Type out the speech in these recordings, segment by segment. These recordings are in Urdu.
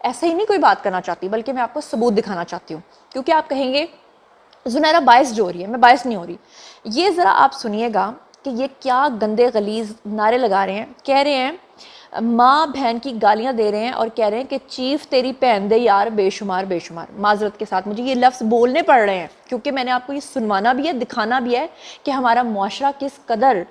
ایسا ہی نہیں کوئی بات کرنا چاہتی، بلکہ میں آپ کو ثبوت دکھانا چاہتی ہوں، کیونکہ آپ کہیں گے زنیرہ باعث جو ہو رہی ہے، میں باعث نہیں ہو رہی. یہ ذرا آپ سنیے گا کہ یہ کیا گندے غلیظ نعرے لگا رہے ہیں. کہہ رہے ہیں ماں بہن کی گالیاں دے رہے ہیں اور کہہ رہے ہیں کہ چیف تیری پہن دے یار بے شمار بے شمار. معذرت کے ساتھ مجھے یہ لفظ بولنے پڑ رہے ہیں کیونکہ میں نے آپ کو یہ سنوانا بھی ہے، دکھانا بھی ہے کہ ہمارا معاشرہ کس قدر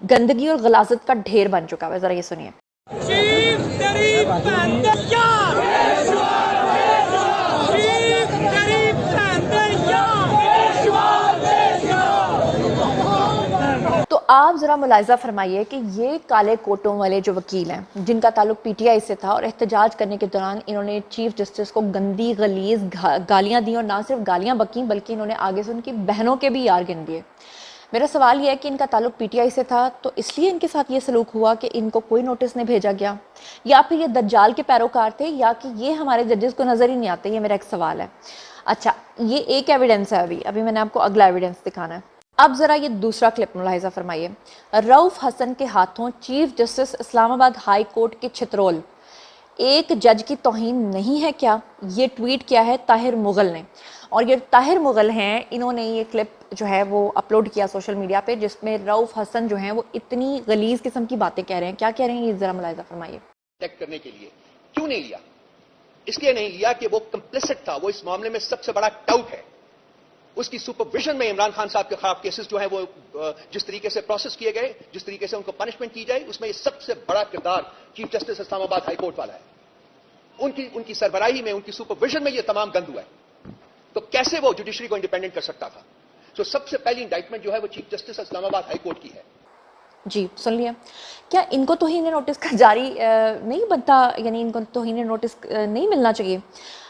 گندگی اور غلاظت کا ڈھیر بن چکا ہے. ذرا یہ سنیے. چیف تیری پہن دے یار بے شمار بے شمار، چیف تیری پہن دے یار بے شمار بے شمار. تو آپ ذرا ملاحظہ فرمائیے کہ یہ کالے کوٹوں والے جو وکیل ہیں جن کا تعلق پی ٹی آئی سے تھا اور احتجاج کرنے کے دوران انہوں نے چیف جسٹس کو گندی غلیظ گالیاں دیں، اور نہ صرف گالیاں بکیں بلکہ انہوں نے آگے سے ان کی بہنوں کے بھی یار گن دیے. میرا سوال یہ ہے کہ ان کا تعلق پی ٹی آئی سے تھا تو اس لیے ان کے ساتھ یہ سلوک ہوا کہ ان کو کوئی نوٹس نہیں بھیجا گیا، یا پھر یہ دجال کے پیروکار تھے، یا کہ یہ ہمارے ججز کو نظر ہی نہیں آتے. یہ میرا ایک سوال ہے. اچھا یہ ایک ایویڈنس ہے، ابھی میں نے آپ کو اگلا ایویڈنس دکھانا ہے. اب ذرا یہ دوسرا کلپ ملاحظہ فرمائیے. رؤف حسن کے ہاتھوں چیف جسٹس اسلام آباد ہائی کورٹ کے چھترول. ایک جج کی توہین نہیں ہے کیا؟ یہ ٹویٹ کیا ہے طاہر مغل نے، اور یہ طاہر مغل ہیں، انہوں نے یہ کلپ جو ہے وہ اپلوڈ کیا سوشل میڈیا پہ، جس میں رؤف حسن جو ہیں وہ اتنی غلیظ قسم کی باتیں کہہ رہے ہیں. کیا کہہ رہے ہیں یہ ذرا ملاحظہ فرمائیے. چیک کرنے کے لیے کیوں نہیں لیا؟ اس لیے نہیں لیا کہ وہ کمپلیسٹ تھا، وہ اس معاملے میں سب سے بڑا ٹاؤٹ ہے. اس کی سپرویژن میں عمران خان صاحب کے خلاف کیسز جو ہیں وہ جس طریقے سے پروسیس کیے گئے، جس طریقے سے ان کو پنشمنٹ کی جائے، اس میں یہ سب سے بڑا کردار چیف جسٹس اسلام آباد ہائی کورٹ والا ہے. ان کی سربراہی میں، ان کی سپرویژن میں یہ تمام گند ہوا ہے. تو کیسے وہ جوڈیشری کو انڈیپینڈنٹ کر سکتا تھا؟ تو سب سے پہلی انڈائٹمنٹ جو ہے وہ چیف جسٹس اسلام آباد ہائی کورٹ کی ہے. جی سن لیا. کیا ان کو توہین نوٹس کا جاری نہیں بنتا، یعنی ان کو توہین نوٹس نہیں ملنا چاہیے؟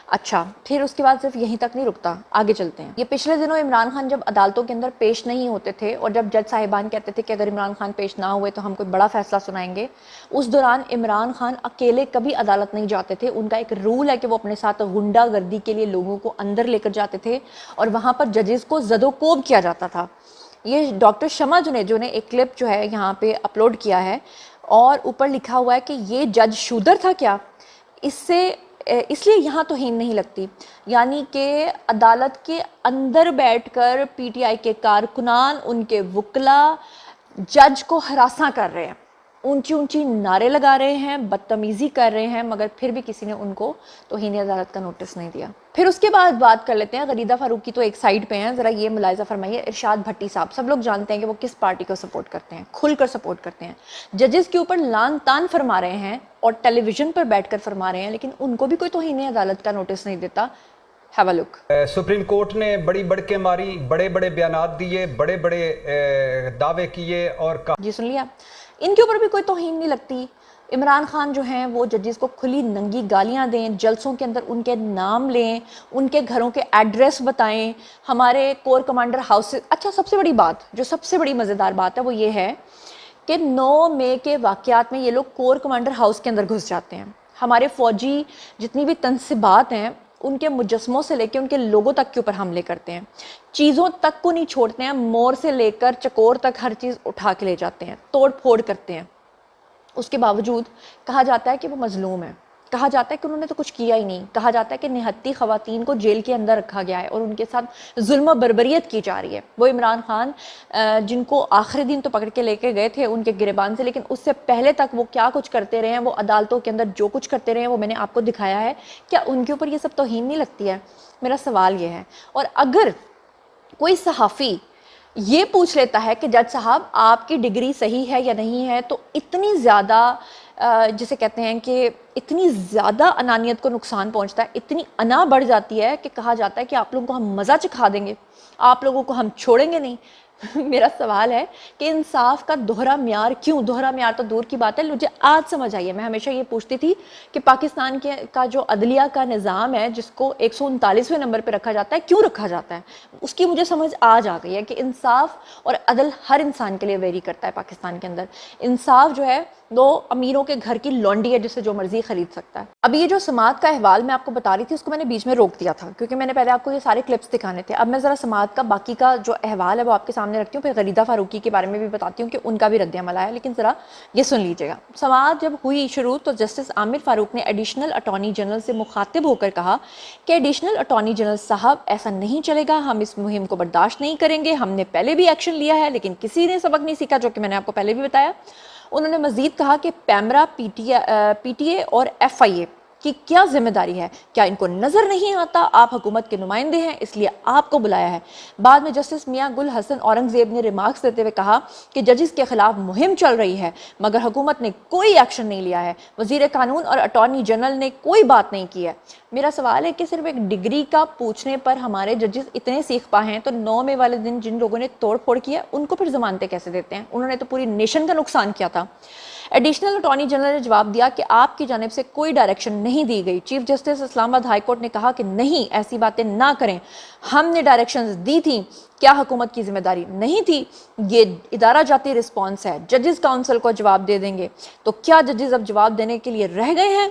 اچھا پھر اس کے بعد صرف یہیں تک نہیں رکتا، آگے چلتے ہیں. یہ پچھلے دنوں عمران خان جب عدالتوں کے اندر پیش نہیں ہوتے تھے اور جب جج صاحبان کہتے تھے کہ اگر عمران خان پیش نہ ہوئے تو ہم کوئی بڑا فیصلہ سنائیں گے، اس دوران عمران خان اکیلے کبھی عدالت نہیں جاتے تھے. ان کا ایک رول ہے کہ وہ اپنے ساتھ غنڈہ گردی کے لیے لوگوں کو اندر لے کر جاتے تھے اور وہاں پر ججز کو زد و کوب کیا جاتا تھا. یہ ڈاکٹر شمع جو نے ایک کلپ جو ہے یہاں پہ اپلوڈ کیا ہے اور اوپر لکھا ہوا ہے کہ یہ جج شودر تھا کیا، اس لیے یہاں توہین نہیں لگتی. یعنی کہ عدالت کے اندر بیٹھ کر پی ٹی آئی کے کارکنان، ان کے وکلاء جج کو ہراساں کر رہے ہیں، اونچی اونچی نعرے لگا رہے ہیں، بدتمیزی کر رہے ہیں، مگر پھر بھی کسی نے ان کو توہین عدالت کا نوٹس نہیں دیا. پھر اس کے بعد بات کر لیتے ہیں غریدہ فاروقی. تو ایک سائیڈ پہ ہیں، ذرا یہ ملاحظہ فرمائیے. ارشاد بھٹی صاحب، سب لوگ جانتے ہیں کہ وہ کس پارٹی کو سپورٹ کرتے ہیں، کھل کر سپورٹ کرتے ہیں. ججز کے اوپر لان تان فرما رہے ہیں اور ٹیلی ویژن پر بیٹھ کر فرما رہے ہیں، لیکن ان کو بھی کوئی توہین عدالت کا نوٹس نہیں دیتا. Have a look. Supreme court نے بڑی بڑکیں ماری، بڑے بڑے بیانات دیے، بڑے بڑے دعوے کیے اور جی سن لیا. ان کے اوپر بھی کوئی توہین نہیں لگتی. عمران خان جو ہیں وہ ججز کو کھلی ننگی گالیاں دیں، جلسوں کے اندر ان کے نام لیں، ان کے گھروں کے ایڈریس بتائیں، ہمارے کور کمانڈر ہاؤس. اچھا سب سے بڑی بات، جو سب سے بڑی مزیدار بات ہے وہ یہ ہے کہ 9 مئی کے واقعات میں یہ لوگ کور کمانڈر ہاؤس کے اندر گھس جاتے ہیں. ہمارے فوجی جتنی بھی تنصیبات ہیں ان کے مجسموں سے لے کے ان کے لوگوں تک کے اوپر حملے کرتے ہیں، چیزوں تک کو نہیں چھوڑتے ہیں، مور سے لے کر چکور تک ہر چیز اٹھا کے لے جاتے ہیں، توڑ پھوڑ کرتے ہیں. اس کے باوجود کہا جاتا ہے کہ وہ مظلوم ہے، کہا جاتا ہے کہ انہوں نے تو کچھ کیا ہی نہیں، کہا جاتا ہے کہ نہتی خواتین کو جیل کے اندر رکھا گیا ہے اور ان کے ساتھ ظلم و بربریت کی جا رہی ہے. وہ عمران خان جن کو آخری دن تو پکڑ کے لے کے گئے تھے ان کے گریبان سے، لیکن اس سے پہلے تک وہ کیا کچھ کرتے رہے ہیں، وہ عدالتوں کے اندر جو کچھ کرتے رہے ہیں وہ میں نے آپ کو دکھایا ہے. کیا ان کے اوپر یہ سب توہین نہیں لگتی ہے؟ میرا سوال یہ ہے. اور اگر کوئی صحافی یہ پوچھ لیتا ہے کہ جج صاحب آپ کی ڈگری صحیح ہے یا نہیں ہے، تو اتنی زیادہ جسے کہتے ہیں کہ اتنی زیادہ انانیت کو نقصان پہنچتا ہے، اتنی انا بڑھ جاتی ہے کہ کہا جاتا ہے کہ آپ لوگوں کو ہم مزہ چکھا دیں گے، آپ لوگوں کو ہم چھوڑیں گے نہیں. میرا سوال ہے کہ انصاف کا دوہرا معیار کیوں؟ دوہرا معیار تو دور کی بات ہے، مجھے آج سمجھ آئی ہے. میں ہمیشہ یہ پوچھتی تھی کہ پاکستان کا جو عدلیہ کا نظام ہے جس کو 139ویں نمبر پہ رکھا جاتا ہے، کیوں رکھا جاتا ہے؟ اس کی مجھے سمجھ آج آ گئی ہے کہ انصاف اور عدل ہر انسان کے لیے ویری کرتا ہے. پاکستان کے اندر انصاف جو ہے وہ امیروں کے گھر کی لونڈی ہے جسے جو مرضی خرید سکتا ہے. اب یہ جو سماعت کا احوال میں آپ کو بتا رہی تھی اس کو میں نے بیچ میں روک دیا تھا کیونکہ میں نے پہلے آپ کو یہ سارے کلپس دکھانے تھے. اب میں ذرا سماعت کا باقی کا جو احوال ہے وہ آپ کے سامنے سامنے رکھتی ہوں, پھر غریدہ فاروقی کے بارے میں بھی بتاتی ہوں کہ ان کا بھی رد عمل آیا, لیکن ذرا یہ سن لیجیے گا. سماعت جب ہوئی شروع تو جسٹس عامر فاروق نے ایڈیشنل اٹارنی جنرل سے مخاطب ہو کر کہا کہ ایڈیشنل اٹارنی جنرل صاحب ایسا نہیں چلے گا, ہم اس مہم کو برداشت نہیں کریں گے, ہم نے پہلے بھی ایکشن لیا ہے لیکن کسی نے سبق نہیں سیکھا, جو کہ میں نے آپ کو پہلے بھی بتایا. انہوں نے مزید کہا کہ پیمرا, پی ٹی اے اور ایف آئی اے کی کیا ذمہ داری ہے, کیا ان کو نظر نہیں آتا آپ حکومت کے نمائندے ہیں اس لیے آپ کو بلایا ہے. بعد میں جسٹس میاں گل حسن اورنگزیب نے ریمارکس دیتے ہوئے کہا کہ ججز کے خلاف مہم چل رہی ہے مگر حکومت نے کوئی ایکشن نہیں لیا ہے, وزیر قانون اور اٹارنی جنرل نے کوئی بات نہیں کی ہے. میرا سوال ہے کہ صرف ایک ڈگری کا پوچھنے پر ہمارے ججز اتنے سیخ پا ہیں تو 9 مئی والے دن جن لوگوں نے توڑ پھوڑ کیا ان کو پھر ضمانتیں کیسے دیتے ہیں؟ انہوں نے تو پوری نیشن کا نقصان کیا تھا. ایڈیشنل اٹارنی جنرل نے جواب دیا کہ آپ کی جانب سے کوئی ڈائریکشن نہیں دی گئی. چیف جسٹس اسلام آباد ہائی کورٹ نے کہا کہ نہیں, ایسی باتیں نہ کریں, ہم نے ڈائریکشنز دی تھیں, کیا حکومت کی ذمہ داری نہیں تھی؟ یہ ادارہ جاتی رسپانس ہے, ججز کاؤنسل کو جواب دے دیں گے. تو کیا ججز اب جواب دینے کے لیے رہ گئے ہیں؟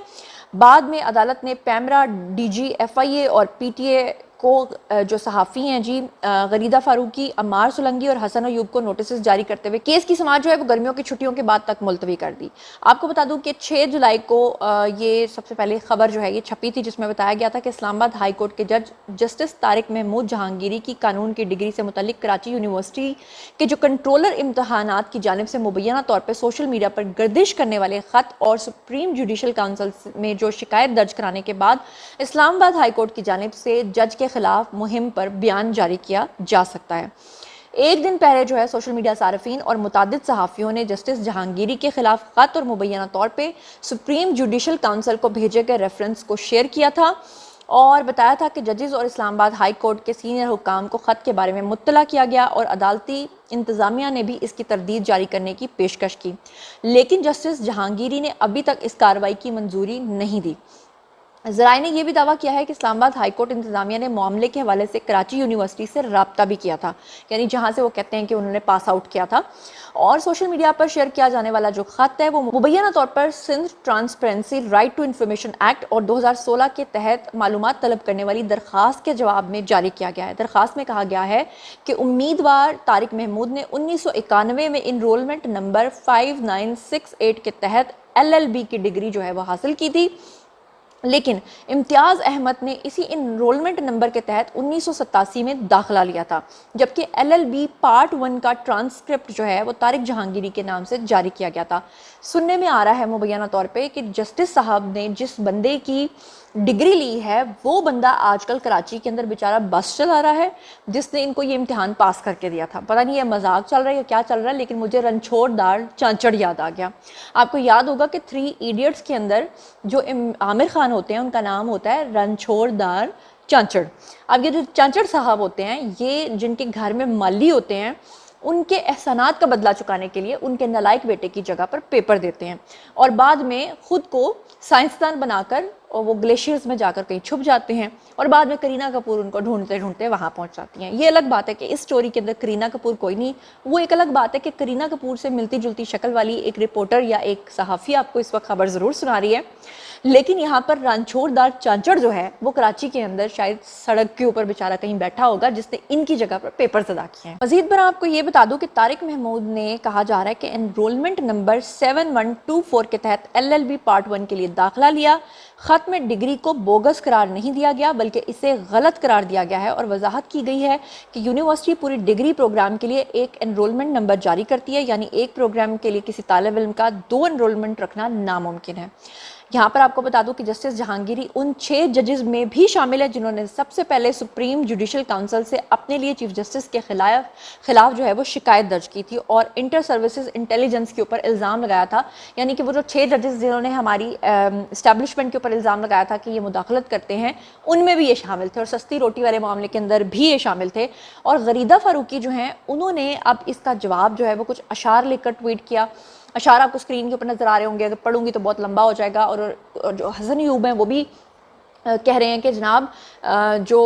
بعد میں عدالت نے پیمرا, ڈی جی, ایف آئی اے اور پی ٹی اے کو جو صحافی ہیں جی غریدہ فاروقی, عمار سولنگی اور حسن ایوب کو نوٹسز جاری کرتے ہوئے کیس کی سماعت جو ہے وہ گرمیوں کی چھٹیوں کے بعد تک ملتوی کر دی. آپ کو بتا دوں کہ 6 جولائی کو یہ سب سے پہلے خبر جو ہے یہ چھپی تھی جس میں بتایا گیا تھا کہ اسلام آباد ہائی کورٹ کے جج جسٹس طارق محمود جہانگیری کی قانون کی ڈگری سے متعلق کراچی یونیورسٹی کے جو کنٹرولر امتحانات کی جانب سے مبینہ طور پر سوشل میڈیا پر گردش کرنے والے خط اور سپریم جوڈیشل کاؤنسل میں جو شکایت درج کرانے کے بعد اسلام آباد ہائی کورٹ کی جانب سے جج کے خلاف مہم پر بیان جاری کیا جا سکتا ہے. ایک دن پہلے جو ہے سوشل میڈیا صارفین اور متعدد صحافیوں نے جسٹس جہانگیری کے خلاف خط اور مبینہ طور پہ سپریم جوڈیشل کاؤنسل کو بھیجے گئے ریفرنس کو شیئر کیا تھا اور بتایا تھا کہ ججز اور اسلام آباد ہائی کورٹ کے سینئر حکام کو خط کے بارے میں مطلع کیا گیا اور عدالتی انتظامیہ نے بھی اس کی تردید جاری کرنے کی پیشکش کی, لیکن جسٹس جہانگیری نے ابھی تک اس کارروائی کی منظوری نہیں دی. ذرائع نے یہ بھی دعویٰ کیا ہے کہ اسلام آباد ہائی کورٹ انتظامیہ نے معاملے کے حوالے سے کراچی یونیورسٹی سے رابطہ بھی کیا تھا, یعنی جہاں سے وہ کہتے ہیں کہ انہوں نے پاس آؤٹ کیا تھا, اور سوشل میڈیا پر شیئر کیا جانے والا جو خط ہے وہ مبینہ طور پر Sindh transparency right to information act اور 2016 کے تحت معلومات طلب کرنے والی درخواست کے جواب میں جاری کیا گیا ہے. درخواست میں کہا گیا ہے کہ امیدوار طارق محمود نے 1991 میں انرولمنٹ نمبر 5968 کے تحت LLB کی ڈگری جو ہے وہ حاصل کی تھی, لیکن امتیاز احمد نے اسی انرولمنٹ نمبر کے تحت 1987 میں داخلہ لیا تھا, جبکہ LLB پارٹ 1 کا ٹرانسکرپٹ جو ہے وہ طارق جہانگیری کے نام سے جاری کیا گیا تھا. سننے میں آ رہا ہے مبینہ طور پہ کہ جسٹس صاحب نے جس بندے کی ڈگری لی ہے وہ بندہ آج کل کراچی کے اندر بیچارہ بس چلا رہا ہے جس نے ان کو یہ امتحان پاس کر کے دیا تھا. پتہ نہیں یہ مذاق چل رہا ہے یا کیا چل رہا ہے, لیکن مجھے رنچھوڑ دار چانچڑ یاد آ گیا. آپ کو یاد ہوگا کہ 3 ایڈیٹس کے اندر جو عامر خان ہوتے ہیں ان کا نام ہوتا ہے رنچھوڑ دار چانچڑ. اب یہ جو چانچڑ صاحب ہوتے ہیں یہ جن کے گھر میں مالی ہوتے ہیں ان کے احسانات کا بدلہ چکانے کے لیے ان کے نالائق بیٹے کی جگہ پر پیپر دیتے ہیں اور بعد میں خود کو سائنسدان بنا کر اور وہ گلیشیئرز میں جا کر کہیں چھپ جاتے ہیں اور بعد میں کرینہ کپور ان کو ڈھونڈتے ڈھونڈتے وہاں پہنچ جاتی ہیں. یہ الگ بات ہے کہ اس سٹوری کے اندر کرینہ کپور کوئی نہیں, وہ ایک الگ بات ہے کہ کرینہ کپور سے ملتی جلتی شکل والی ایک رپورٹر یا ایک صحافی آپ کو اس وقت خبر ضرور سنا رہی ہے, لیکن یہاں پر رنچھوڑ دار چانچڑ جو ہے وہ کراچی کے اندر شاید سڑک کے اوپر بیچارہ کہیں بیٹھا ہوگا جس نے ان کی جگہ پر پیپرز ادا کیے ہیں. مزید برآں آپ کو یہ بتا دوں کہ طارق محمود نے کہا جا رہا ہے کہ انرولمنٹ نمبر 7124 کے تحت LLB پارٹ 1 کے لیے داخلہ لیا. خط میں ڈگری کو بوگس قرار نہیں دیا گیا بلکہ اسے غلط قرار دیا گیا ہے اور وضاحت کی گئی ہے کہ یونیورسٹی پوری ڈگری پروگرام کے لیے ایک انرولمنٹ نمبر جاری کرتی ہے, یعنی ایک پروگرام کے لیے کسی طالب علم کا 2 انرولمنٹ رکھنا ناممکن ہے. یہاں پر آپ کو بتا دوں کہ جسٹس جہانگیری ان 6 ججز میں بھی شامل ہے جنہوں نے سب سے پہلے سپریم جوڈیشل کاؤنسل سے اپنے لیے چیف جسٹس کے خلاف جو ہے وہ شکایت درج کی تھی اور انٹر سروسز انٹیلیجنس کے اوپر الزام لگایا تھا, یعنی کہ وہ جو 6 ججز جنہوں نے ہماری اسٹیبلشمنٹ کے اوپر الزام لگایا تھا کہ یہ مداخلت کرتے ہیں ان میں بھی یہ شامل تھے اور سستی روٹی والے معاملے کے اندر بھی یہ شامل تھے. اور غریدہ فاروقی جو ہیں انہوں نے اب اس کا جواب جو ہے وہ کچھ اشعار لے کر ٹویٹ کیا. اشعار آپ کو اسکرین کے اوپر نظر آ رہے ہوں گے, اگر پڑھوں گی تو بہت لمبا ہو جائے گا. اور جو حسن ایوب ہیں وہ بھی کہہ رہے ہیں کہ جناب جو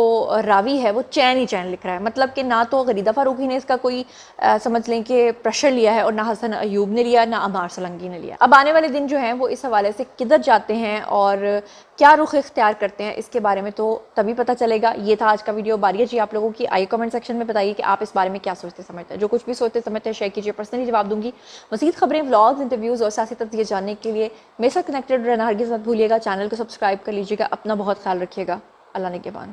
راوی ہے وہ چین ہی چین لکھ رہا ہے، مطلب کہ نہ تو غریدہ فاروقی نے اس کا کوئی سمجھ لیں کہ پریشر لیا ہے، اور نہ حسن ایوب نے لیا، نہ عمار سلنگی نے لیا۔ اب آنے والے دن جو ہیں وہ اس حوالے سے کدھر جاتے ہیں اور کیا رخ اختیار کرتے ہیں اس کے بارے میں تو تبھی پتہ چلے گا۔ یہ تھا آج کا ویڈیو۔ باری ہے جی آپ لوگوں کی، آئیے کمنٹ سیکشن میں بتائیے کہ آپ اس بارے میں کیا سوچتے سمجھتے ہیں، جو کچھ بھی سوچتے سمجھتے ہیں شیئر کیجیے، پرسنلی جواب دوں گی۔ مزید خبریں، ولاگز، انٹرویوز اور سیاسی تجزیے جاننے کے لیے میرے ساتھ کنیکٹڈ رہنا ہرگز مت بھولیے گا۔ چینل کو سبسکرائب کر لیجیے گا۔ اپنا بہت خیال رکھیے گا۔ اللہ نگہبان۔